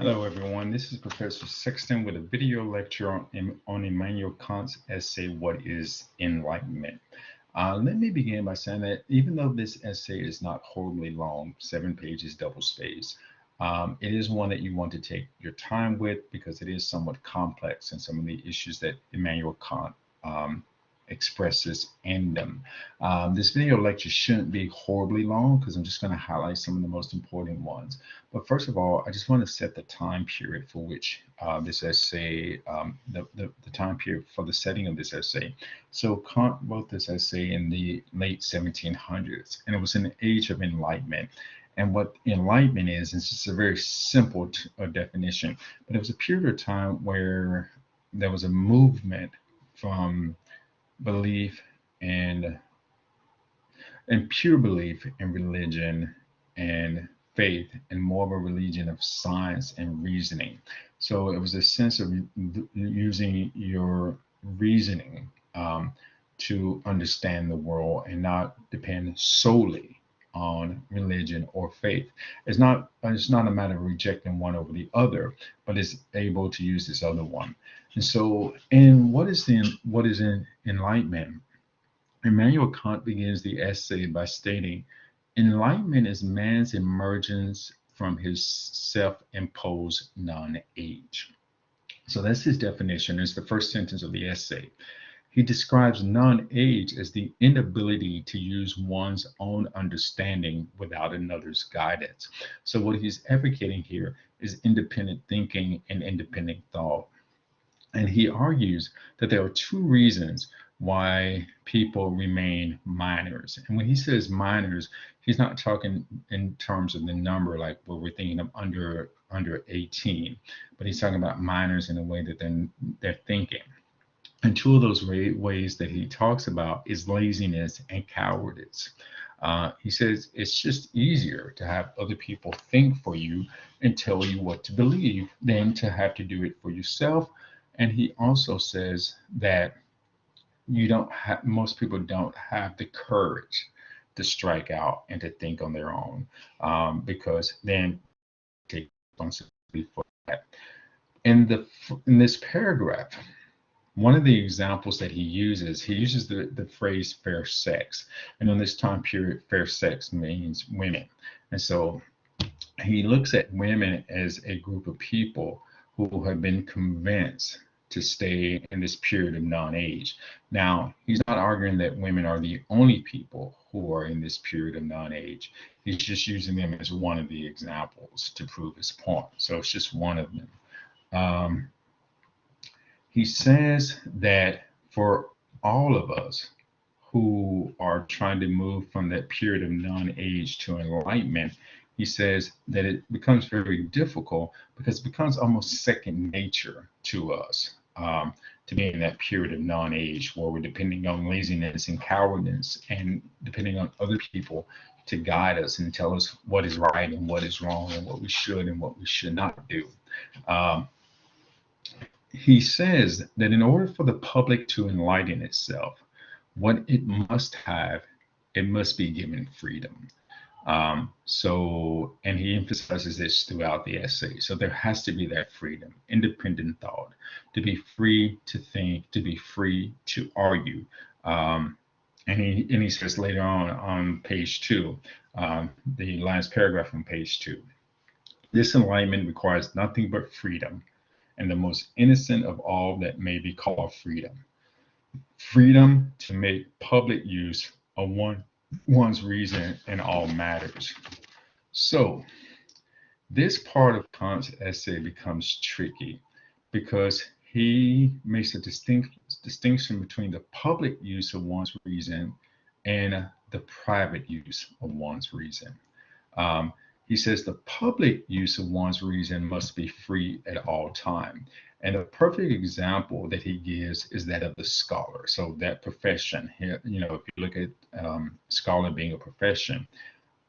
Hello everyone, this is Professor Sexton with a video lecture on Immanuel Kant's essay, What is Enlightenment? Let me begin by saying that even though this essay is not horribly long, 7 pages double-spaced, it is one that you want to take your time with because it is somewhat complex and some of the issues that Immanuel Kant expresses in them. This video lecture shouldn't be horribly long because I'm just going to highlight some of the most important ones. But first of all, I just want to set the time period for which this essay, the time period for the setting of this essay. So Kant wrote this essay in the late 1700s, and it was in the age of enlightenment. And what enlightenment is just a very simple definition, but it was a period of time where there was a movement from belief and pure belief in religion and faith, and more of a religion of science and reasoning. So it was a sense of using your reasoning to understand the world and not depend solely on religion or faith. It's not a matter of rejecting one over the other, but it's able to use this other one. And so, in what is in enlightenment? Immanuel Kant begins the essay by stating, enlightenment is man's emergence from his self-imposed non-age. So that's his definition. It's the first sentence of the essay. He describes non-age as the inability to use one's own understanding without another's guidance. So what he's advocating here is independent thinking and independent thought. And he argues that there are two reasons why people remain minors. And when he says minors, he's not talking in terms of the number like what we're thinking of under 18, but he's talking about minors in a way that they're thinking. And two of those ways that he talks about is laziness and cowardice. He says it's just easier to have other people think for you and tell you what to believe than to have to do it for yourself. And he also says that most people don't have the courage to strike out and to think on their own, because then they take responsibility for that. In this paragraph, one of the examples that he uses the phrase fair sex. And in this time period, fair sex means women. And so he looks at women as a group of people who have been convinced to stay in this period of non-age. Now, he's not arguing that women are the only people who are in this period of non-age. He's just using them as one of the examples to prove his point. So it's just one of them. He says that for all of us who are trying to move from that period of non-age to enlightenment, he says that it becomes very difficult because it becomes almost second nature to us, to be in that period of non-age where we're depending on laziness and cowardice and depending on other people to guide us and tell us what is right and what is wrong and what we should and what we should not do. He says that in order for the public to enlighten itself, what it must have, it must be given freedom. And he emphasizes this throughout the essay. So there has to be that freedom, independent thought, to be free to think, to be free to argue. And he says later on page 2, the last paragraph on page 2, this enlightenment requires nothing but freedom, and the most innocent of all that may be called freedom. Freedom to make public use of one's reason in all matters. So this part of Kant's essay becomes tricky because he makes a distinction between the public use of one's reason and the private use of one's reason. He says the public use of one's reason must be free at all time. And a perfect example that he gives is that of the scholar. So that profession, if you look at scholar being a profession,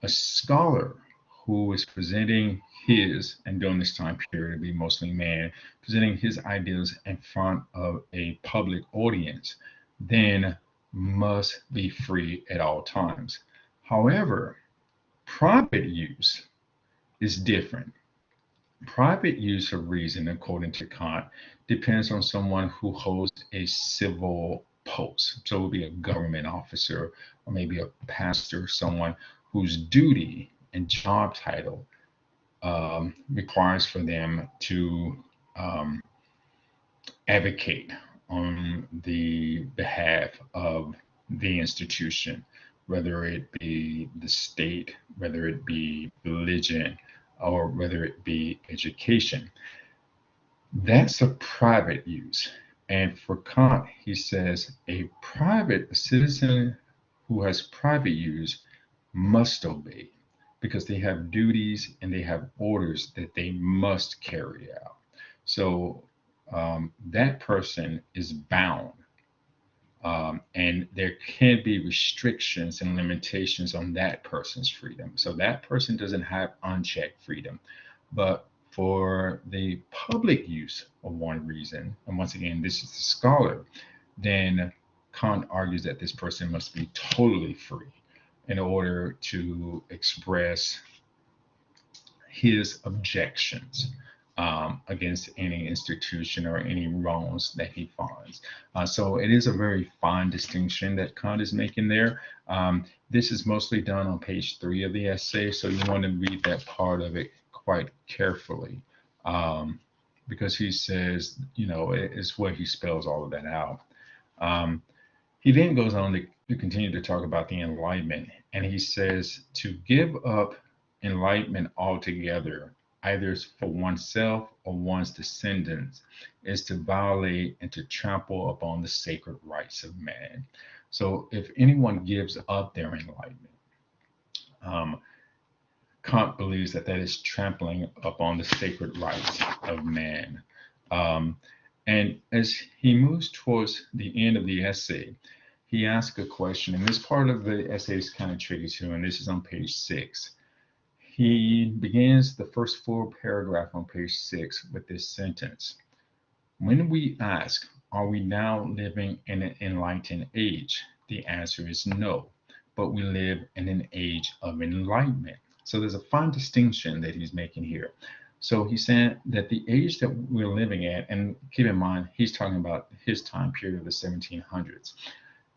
a scholar who is presenting his, and during this time period it'd be mostly man, presenting his ideas in front of a public audience, then must be free at all times. However, private use is different. Private use of reason, according to Kant, depends on someone who holds a civil post. So it would be a government officer or maybe a pastor, someone whose duty and job title requires for them to um, advocate on the behalf of the institution, whether it be the state, whether it be religion, or whether it be education. That's a private use. And for Kant, he says a citizen who has private use must obey because they have duties and they have orders that they must carry out. So that person is bound, and there can be restrictions and limitations on that person's freedom. So that person doesn't have unchecked freedom. But for the public use of one reason, and once again, this is the scholar, then Kant argues that this person must be totally free in order to express his objections against any institution or any wrongs that he finds. So it is a very fine distinction that Kant is making there. This is mostly done on page 3 of the essay, so you want to read that part of it quite carefully, because he says, it's where he spells all of that out. Um, he then goes on to continue to talk about the Enlightenment, and he says to give up enlightenment altogether, either for oneself or one's descendants, is to violate and to trample upon the sacred rights of man. So if anyone gives up their enlightenment, um, Kant believes that that is trampling upon the sacred rights of man. Um, and as he moves towards the end of the essay, he asks a question, and this part of the essay is kind of tricky too, and this is on page 6. He begins the first full paragraph on page 6 with this sentence. When we ask, are we now living in an enlightened age? The answer is no, but we live in an age of enlightenment. So there's a fine distinction that he's making here. So he's saying that the age that we're living at, and keep in mind, he's talking about his time period of the 1700s,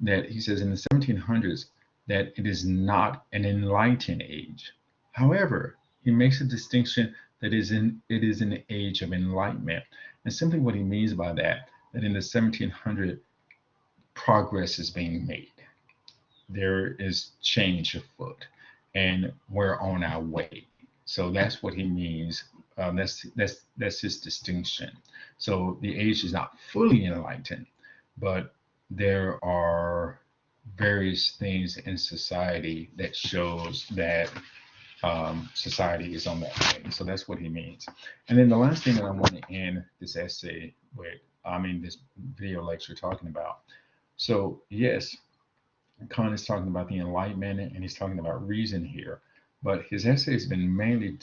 that he says in the 1700s that it is not an enlightened age. However, he makes a distinction that it is an age of enlightenment. And simply what he means by that, that in the 1700s, progress is being made. There is change afoot, and we're on our way. So that's what he means. That's his distinction. So the age is not fully enlightened, but there are various things in society that shows that society is on that way. So that's what he means. And then the last thing that I want to end this essay with, this video lecture talking about. So yes, Kant is talking about the Enlightenment and he's talking about reason here, but his essay has been mainly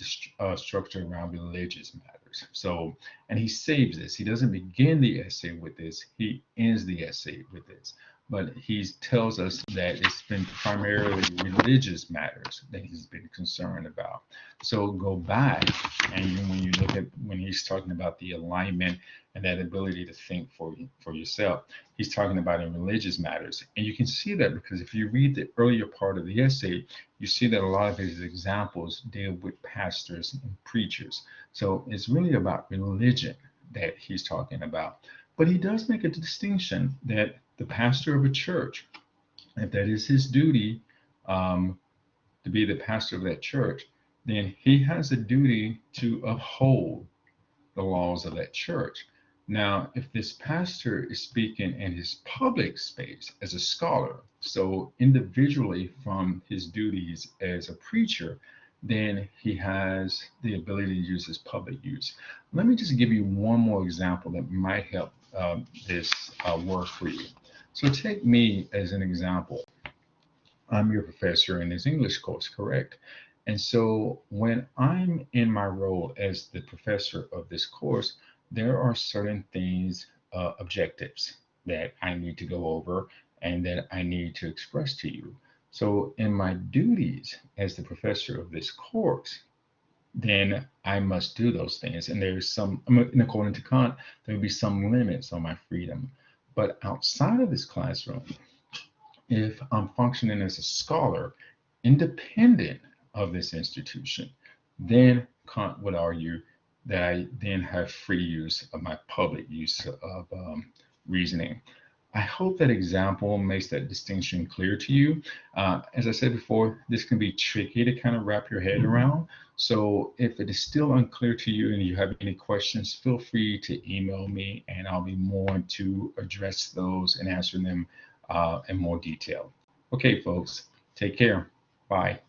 structured around religious matters. So, and he saves this. He doesn't begin the essay with this, he ends the essay with this. But he tells us that it's been primarily religious matters that he's been concerned about. So go back, and when you look at when he's talking about the alignment and that ability to think for yourself, he's talking about in religious matters. And you can see that because if you read the earlier part of the essay, you see that a lot of his examples deal with pastors and preachers. So it's really about religion that he's talking about. But he does make a distinction that the pastor of a church, if that is his duty to be the pastor of that church, then he has a duty to uphold the laws of that church. Now, if this pastor is speaking in his public space as a scholar, so individually from his duties as a preacher, then he has the ability to use his public use. Let me just give you one more example that might help this work for you. So take me as an example. I'm your professor in this English course, correct? And so when I'm in my role as the professor of this course, there are certain things, objectives that I need to go over and that I need to express to you. So in my duties as the professor of this course, then I must do those things. And there's some, and according to Kant, there will be some limits on my freedom. But outside of this classroom, if I'm functioning as a scholar, independent of this institution, then Kant would argue that I then have free use of my public use of reasoning. I hope that example makes that distinction clear to you. As I said before, this can be tricky to kind of wrap your head around. So if it is still unclear to you and you have any questions, feel free to email me and I'll be more to address those and answer them in more detail. Okay, folks, take care. Bye.